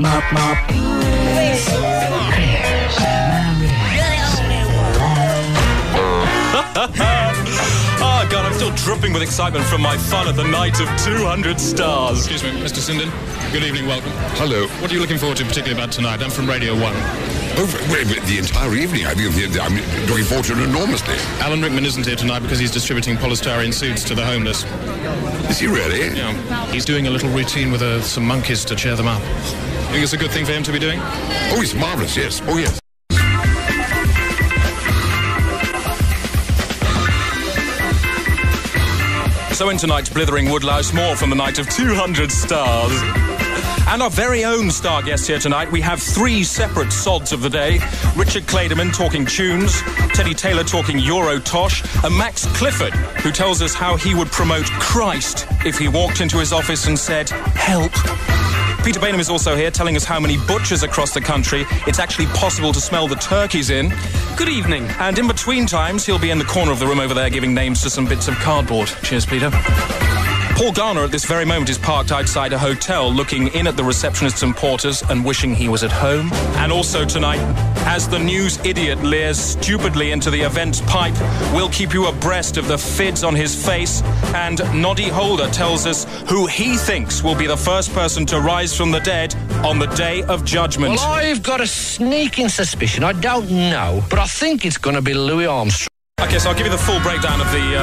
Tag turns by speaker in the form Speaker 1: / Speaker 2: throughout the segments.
Speaker 1: Oh, God, I'm still dripping with excitement from my fun at the night of 200 stars.
Speaker 2: Excuse me, Mr. Sinden. Good evening, welcome.
Speaker 3: Hello.
Speaker 2: What are you looking forward to particularly about tonight? I'm from Radio 1.
Speaker 3: The entire evening. I'm looking forward to it enormously.
Speaker 2: Alan Rickman isn't here tonight because he's distributing polystyrene suits to the homeless.
Speaker 3: Is he really?
Speaker 2: Yeah. He's doing a little routine with some monkeys to cheer them up. You think it's a good thing for him to be doing?
Speaker 3: Oh, it's marvellous, yes. Oh, yes.
Speaker 1: So in tonight's Blithering Woodlouse, more from the night of 200 stars. And our very own star guest here tonight, we have three separate sods of the day. Richard Clayderman talking tunes, Teddy Taylor talking Eurotosh, and Max Clifford, who tells us how he would promote Christ if he walked into his office and said, "Help." Peter Bainham is also here telling us how many butchers across the country it's actually possible to smell the turkeys in.
Speaker 4: Good evening.
Speaker 1: And in between times, he'll be in the corner of the room over there giving names to some bits of cardboard. Cheers, Peter. Paul Garner at this very moment is parked outside a hotel looking in at the receptionists and porters and wishing he was at home. And also tonight, as the news idiot leers stupidly into the events pipe, we'll keep you abreast of the fids on his face. And Noddy Holder tells us who he thinks will be the first person to rise from the dead on the Day of Judgment.
Speaker 4: Well, I've got a sneaking suspicion. I don't know, but I think it's going to be Louis Armstrong.
Speaker 1: Okay, so I'll give you the full breakdown of the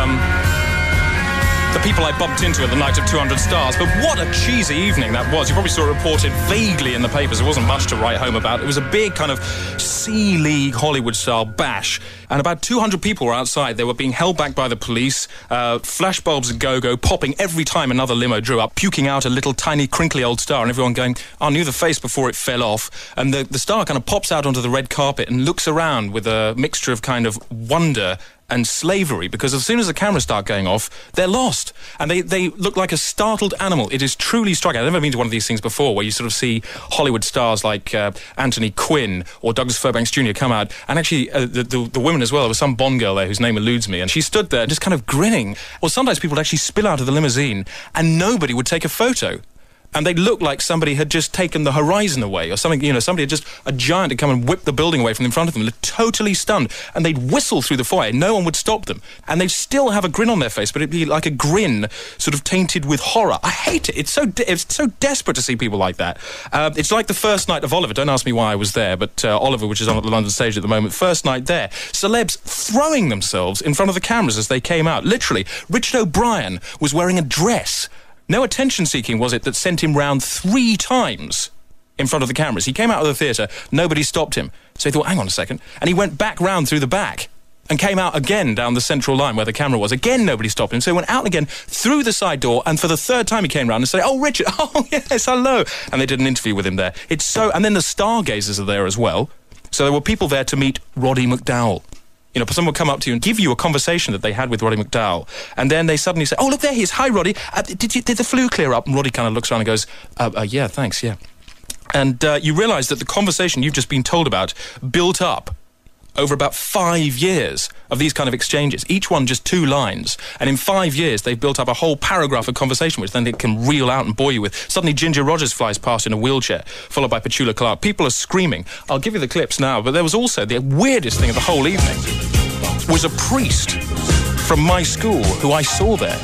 Speaker 1: people I bumped into at the night of 200 stars, but what a cheesy evening that was. You probably saw it reported vaguely in the papers. There wasn't much to write home about. It was a big kind of C-League Hollywood-style bash, and about 200 people were outside. They were being held back by the police, flashbulbs a go-go, popping every time another limo drew up, puking out a little tiny crinkly old star, and everyone going, I knew the face before it fell off. And the star kind of pops out onto the red carpet and looks around with a mixture of kind of wonder and slavery, because as soon as the cameras start going off, they're lost. And they look like a startled animal. It is truly striking. I've never been to one of these things before, where you sort of see Hollywood stars like Anthony Quinn or Douglas Fairbanks Jr. come out, and actually the women as well. There was some Bond girl there whose name eludes me, and she stood there just kind of grinning. Well, sometimes people would actually spill out of the limousine, and nobody would take a photo. And they looked like somebody had just taken the horizon away or something, somebody had just, a giant had come and whipped the building away from in front of them. They're totally stunned. And they'd whistle through the foyer. No one would stop them. And they'd still have a grin on their face, but it'd be like a grin sort of tainted with horror. I hate it. It's so desperate to see people like that. It's like the first night of Oliver. Don't ask me why I was there, but Oliver, which is on at the London stage at the moment, first night there. Celebs throwing themselves in front of the cameras as they came out. Literally, Richard O'Brien was wearing a dress. No attention-seeking was it that sent him round 3 times in front of the cameras. He came out of the theatre, nobody stopped him. So he thought, hang on a second. And he went back round through the back and came out again down the central line where the camera was. Again, nobody stopped him. So he went out again through the side door, and for the 3rd time he came round and said, oh, Richard, oh, yes, hello. And they did an interview with him there. And then the stargazers are there as well. So there were people there to meet Roddy McDowall. Someone would come up to you and give you a conversation that they had with Roddy McDowall, and then they suddenly say, oh, look, there he is. Hi, Roddy. Did the flu clear up? And Roddy kind of looks around and goes, yeah, thanks, yeah. And you realise that the conversation you've just been told about built up over about 5 years of these kind of exchanges, each one just 2 lines. And in 5 years, they've built up a whole paragraph of conversation, which then they can reel out and bore you with. Suddenly, Ginger Rogers flies past in a wheelchair, followed by Petula Clark. People are screaming. I'll give you the clips now, but there was also the weirdest thing of the whole evening was a priest from my school who I saw there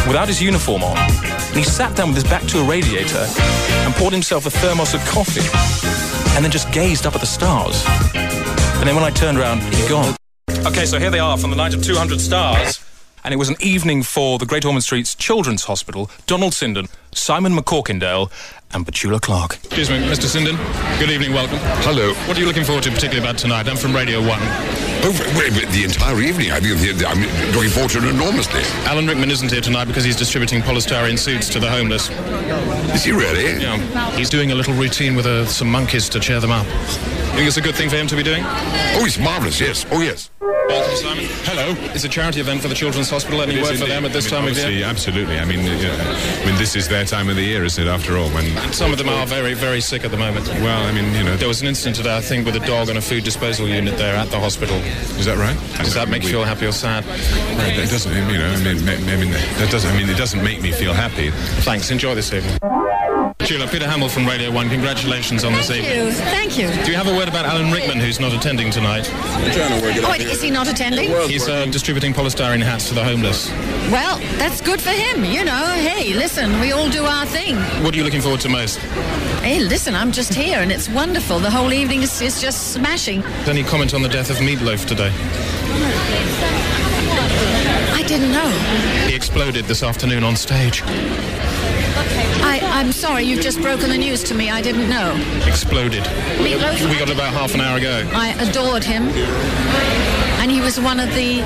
Speaker 1: without his uniform on. And he sat down with his back to a radiator and poured himself a thermos of coffee and then just gazed up at the stars. And then when I turned around, he'd gone. Okay, so here they are from the night of 200 stars. And it was an evening for the Great Ormond Street's Children's Hospital, Donald Sinden, Simon McCorkindale, and Petula Clark.
Speaker 2: Excuse me, Mr. Sinden. Good evening, welcome.
Speaker 3: Hello.
Speaker 2: What are you looking forward to particularly about tonight? I'm from Radio 1.
Speaker 3: The entire evening. I'm looking forward to it enormously.
Speaker 2: Alan Rickman isn't here tonight because he's distributing polystyrene suits to the homeless.
Speaker 3: Is he really?
Speaker 2: Yeah. He's doing a little routine with some monkeys to cheer them up. You think it's a good thing for him to be doing?
Speaker 3: Oh, it's marvellous, yes. Oh, yes.
Speaker 2: Welcome, Simon. Hello. It's a charity event for the Children's Hospital. Any word for them at this time of year?
Speaker 5: Absolutely. I mean, this is their time of the year, isn't it, after all? When
Speaker 2: some of them are very, very sick at the moment.
Speaker 5: Well, I mean,
Speaker 2: There was an incident today, I think, with a dog on a food disposal unit there at the hospital.
Speaker 5: Is that right?
Speaker 2: Does that make you feel happy or sad?
Speaker 5: It doesn't, it doesn't make me feel happy.
Speaker 2: Thanks. Enjoy this evening. Sheila, Peter Hamill from Radio 1, congratulations on this evening.
Speaker 6: Thank you.
Speaker 2: Do you have a word about Alan Rickman, who's not attending tonight?
Speaker 6: Oh, is he not attending?
Speaker 2: He's distributing polystyrene hats to the homeless.
Speaker 6: Well, that's good for him, you know. Hey, listen, we all do our thing.
Speaker 2: What are you looking forward to most?
Speaker 6: Hey, listen, I'm just here and it's wonderful. The whole evening is just smashing.
Speaker 2: Any comment on the death of Meatloaf today?
Speaker 6: I didn't know.
Speaker 2: He exploded this afternoon on stage.
Speaker 6: I'm sorry, you've just broken the news to me. I didn't know.
Speaker 2: Exploded.
Speaker 6: Meatloaf?
Speaker 2: We got it about half an hour ago.
Speaker 6: I adored him. And he was one of the...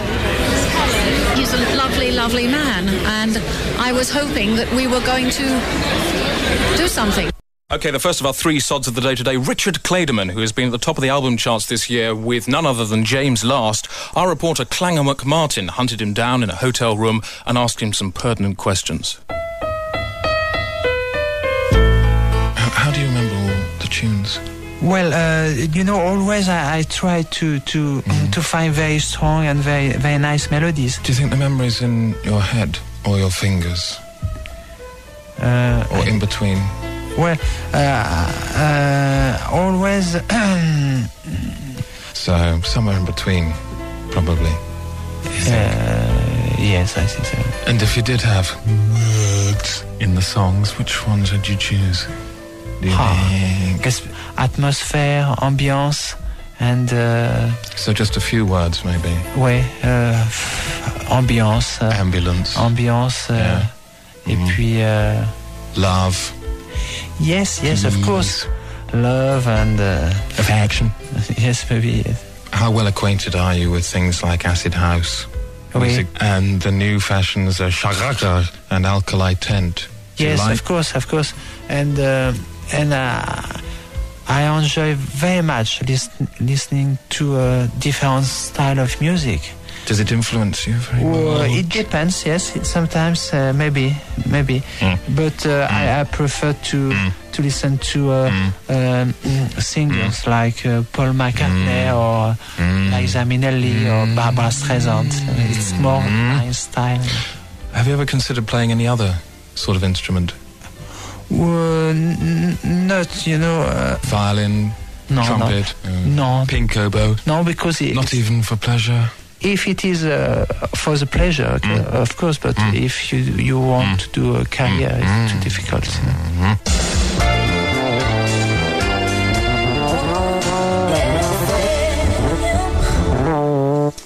Speaker 6: He's a lovely, lovely man. And I was hoping that we were going to do something.
Speaker 1: OK, the first of our three sods of the day today, Richard Clayderman, who has been at the top of the album charts this year with none other than James Last. Our reporter Clanger McMartin hunted him down in a hotel room and asked him some pertinent questions.
Speaker 2: How do you remember all the tunes?
Speaker 7: Well, always I try to find very strong and very, very nice melodies.
Speaker 2: Do you think the memory's in your head or your fingers? Or in between?
Speaker 7: Well, always...
Speaker 2: So, somewhere in between, probably.
Speaker 7: Yes, I think so.
Speaker 2: And if you did have words in the songs, which ones would you choose? Do you think?
Speaker 7: Atmosphere, ambiance, and...
Speaker 2: So just a few words, maybe?
Speaker 7: Ouais, ambiance.
Speaker 2: Ambulance.
Speaker 7: Ambiance, et puis...
Speaker 2: Love.
Speaker 7: Yes, of course. Love and...
Speaker 2: Affection.
Speaker 7: Yes, maybe, yes.
Speaker 2: How well acquainted are you with things like acid house music and the new fashions, shagaka and alkali tent?
Speaker 7: Yes, of course. And I enjoy very much listening to a different style of music.
Speaker 2: Does it influence you very well?
Speaker 7: It depends, yes. Sometimes, maybe. But I prefer to listen to singers like Paul McCartney or Liza Minnelli or Barbara Streisand. It's more my style.
Speaker 2: Have you ever considered playing any other sort of instrument?
Speaker 7: Not,
Speaker 2: violin, trumpet, pink oboe?
Speaker 7: No, because
Speaker 2: not even for pleasure?
Speaker 7: If it is for the pleasure, of course, but if you want to do a career, it's too difficult.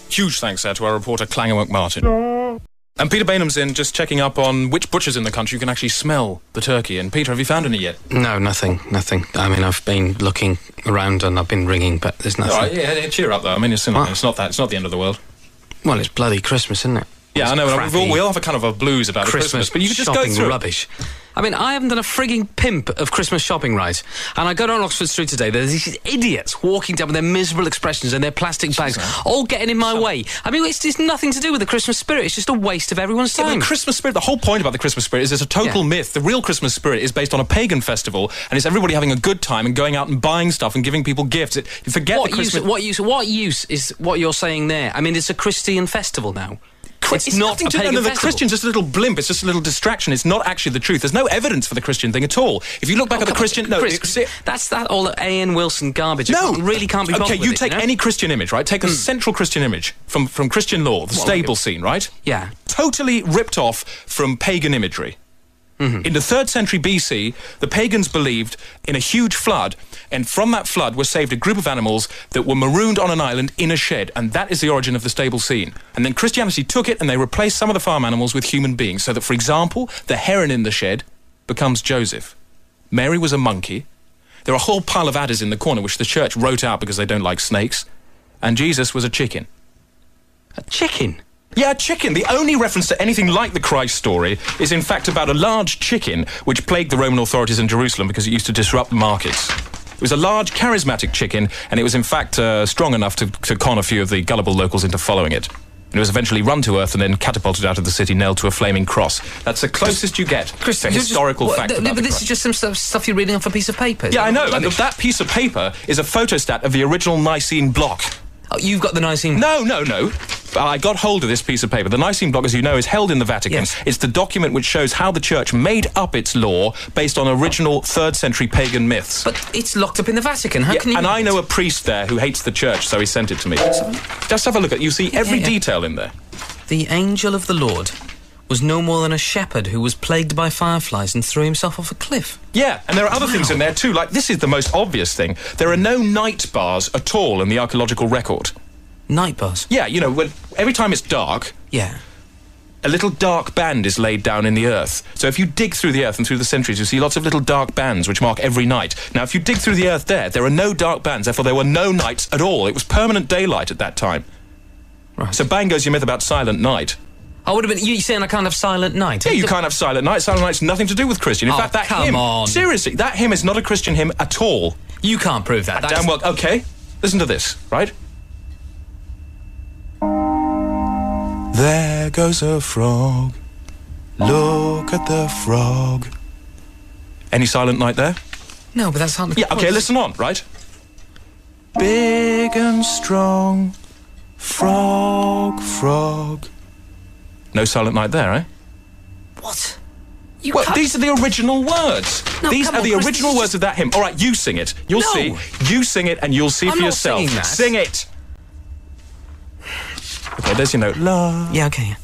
Speaker 1: Huge thanks there to our reporter Clanger McMartin. And Peter Bainham's in, just checking up on which butchers in the country you can actually smell the turkey. And Peter, have you found any yet?
Speaker 8: No, nothing. I mean, I've been looking around and I've been ringing, but there's nothing.
Speaker 1: All right, yeah, cheer up though. I mean, it's not the end of the world.
Speaker 8: Well, it's bloody Christmas, isn't it?
Speaker 1: Yeah, I know. We all have a kind of a blues about Christmas, but you can just go through
Speaker 8: rubbish. I mean, I haven't done a frigging pimp of Christmas shopping, right? And I go down Oxford Street today, there's these idiots walking down with their miserable expressions and their plastic bags, all getting in my way. I mean, it's nothing to do with the Christmas spirit, it's just a waste of everyone's time.
Speaker 1: Yeah, the Christmas spirit, the whole point about the Christmas spirit is it's a total myth. The real Christmas spirit is based on a pagan festival, and it's everybody having a good time and going out and buying stuff and giving people gifts. You forget the Christmas...
Speaker 8: What use is what you're saying there? I mean, it's a Christian festival now. It's not a pagan festival.
Speaker 1: The Christian's just a little blimp. It's just a little distraction. It's not actually the truth. There's no evidence for the Christian thing at all. If you look back at the Christian...
Speaker 8: that's all that A.N. Wilson garbage.
Speaker 1: No!
Speaker 8: It really can't be bothered
Speaker 1: Okay, you take any Christian image, right? Take a central Christian image from Christian law, the stable scene, right?
Speaker 8: Yeah.
Speaker 1: Totally ripped off from pagan imagery. In the 3rd century BC, the pagans believed in a huge flood, and from that flood was saved a group of animals that were marooned on an island in a shed, and that is the origin of the stable scene. And then Christianity took it and they replaced some of the farm animals with human beings, so that, for example, the heron in the shed becomes Joseph. Mary was a monkey. There are a whole pile of adders in the corner which the church wrote out because they don't like snakes. And Jesus was a chicken.
Speaker 8: A chicken?
Speaker 1: Yeah, a chicken. The only reference to anything like the Christ story is in fact about a large chicken which plagued the Roman authorities in Jerusalem because it used to disrupt markets. It was a large, charismatic chicken, and it was in fact strong enough to con a few of the gullible locals into following it. It was eventually run to earth and then catapulted out of the city, nailed to a flaming cross. That's the closest you get to historical fact about
Speaker 8: but this is just some stuff you're reading off a piece of paper.
Speaker 1: Yeah, I know, and that piece of paper is a photostat of the original Nicene block.
Speaker 8: Oh, you've got the Nicene...
Speaker 1: No. I got hold of this piece of paper. The Nicene Block, as you know, is held in the Vatican.
Speaker 8: Yes.
Speaker 1: It's the document which shows how the Church made up its law based on original 3rd century pagan myths.
Speaker 8: But it's locked up in the Vatican. How can you...
Speaker 1: And I know a priest there who hates the Church, so he sent it to me. Just have a look at it. You see every detail in there.
Speaker 8: The angel of the Lord was no more than a shepherd who was plagued by fireflies and threw himself off a cliff.
Speaker 1: Yeah, and there are other things in there too, like this is the most obvious thing. There are no night bars at all in the archaeological record.
Speaker 8: Night bars?
Speaker 1: Yeah, you know, every time it's dark...
Speaker 8: Yeah.
Speaker 1: A little dark band is laid down in the earth. So if you dig through the earth and through the centuries, you see lots of little dark bands which mark every night. Now, if you dig through the earth there are no dark bands, therefore there were no nights at all. It was permanent daylight at that time.
Speaker 8: Right.
Speaker 1: So bang goes your myth about silent night.
Speaker 8: I would have been... You saying I can't have silent night?
Speaker 1: Yeah, you can't have silent night. Silent night's nothing to do with Christian. In fact, that hymn...
Speaker 8: on.
Speaker 1: Seriously, that hymn is not a Christian hymn at all.
Speaker 8: You can't prove that.
Speaker 1: Damn well... OK, listen to this, right? There goes a frog. Look at the frog. Any silent night there?
Speaker 8: No, but that's not...
Speaker 1: Yeah, OK, listen on, right? Big and strong, frog, frog. No silent night there, eh?
Speaker 8: What?
Speaker 1: Well, these are the original words.
Speaker 8: No,
Speaker 1: these
Speaker 8: come
Speaker 1: are
Speaker 8: on,
Speaker 1: the
Speaker 8: Chris,
Speaker 1: original words of that hymn. All right, you sing it. You'll see. You sing it and you'll see
Speaker 8: I'm
Speaker 1: for
Speaker 8: not
Speaker 1: yourself.
Speaker 8: singing that.
Speaker 1: Sing it. OK, there's your note. La.
Speaker 8: Yeah, OK.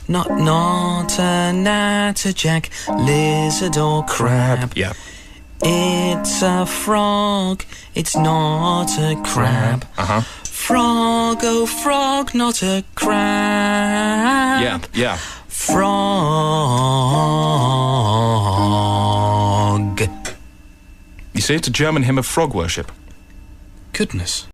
Speaker 8: Not a natterjack, lizard or crab.
Speaker 1: Yeah.
Speaker 8: It's a frog, it's not a crab.
Speaker 1: Uh-huh.
Speaker 8: Frog, oh frog, not a crab.
Speaker 1: Yeah, yeah.
Speaker 8: Frog.
Speaker 1: You see, it's a German hymn of frog worship.
Speaker 8: Goodness.